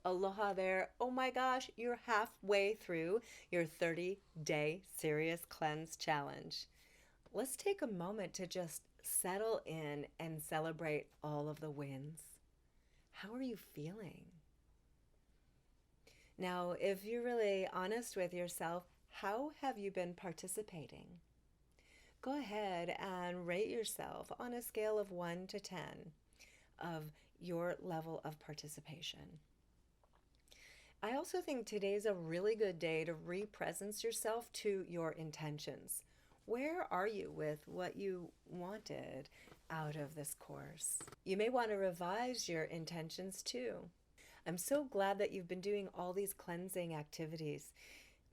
Aloha there. Oh my gosh, you're halfway through your 30-day serious cleanse challenge. Let's take a moment to just settle in and celebrate all of the wins. How are you feeling? Now, if you're really honest with yourself, how have you been participating? Go ahead and rate yourself on a scale of 1 to 10 of your level of participation. I also think today's a really good day to re-presence yourself to your intentions. Where are you with what you wanted out of this course? You may want to revise your intentions too. I'm so glad that you've been doing all these cleansing activities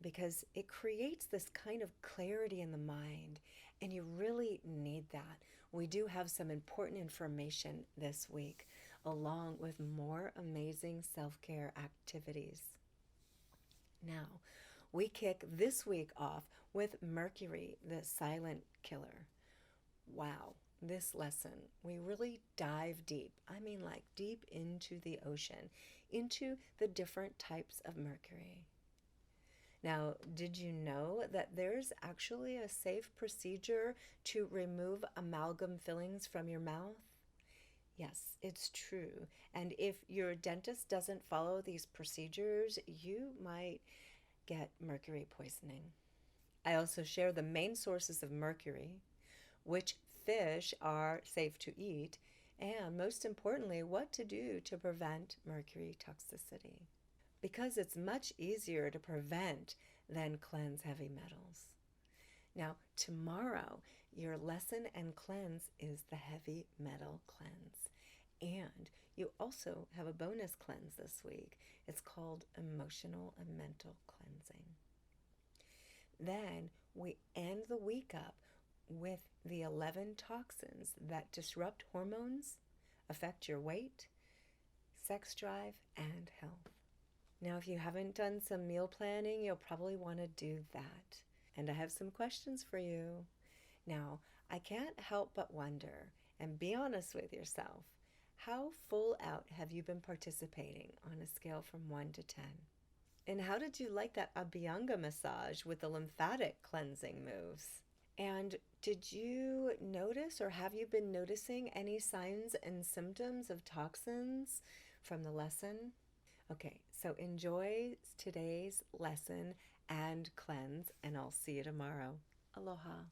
because it creates this kind of clarity in the mind, and you really need that. We do have some important information this week, along with more amazing self-care activities. Now, we kick this week off with Mercury, the silent killer. Wow, this lesson, we really dive deep. I mean, like deep into the ocean, into the different types of Mercury. Now, did you know that there's actually a safe procedure to remove amalgam fillings from your mouth? Yes, it's true. And if your dentist doesn't follow these procedures, you might get mercury poisoning. I also share the main sources of mercury, which fish are safe to eat, and most importantly, what to do to prevent mercury toxicity. Because it's much easier to prevent than cleanse heavy metals. Now, tomorrow, your lesson and cleanse is the heavy metal cleanse. And you also have a bonus cleanse this week. It's called emotional and mental cleansing. Then we end the week up with the 11 toxins that disrupt hormones, affect your weight, sex drive, and health. Now, if you haven't done some meal planning, you'll probably want to do that. And I have some questions for you. Now, I can't help but wonder, and be honest with yourself, how full out have you been participating on a scale from 1 to 10? And how did you like that Abhyanga massage with the lymphatic cleansing moves? And did you notice, or have you been noticing any signs and symptoms of toxins from the lesson? Okay, so enjoy today's lesson and cleanse, and I'll see you tomorrow. Aloha.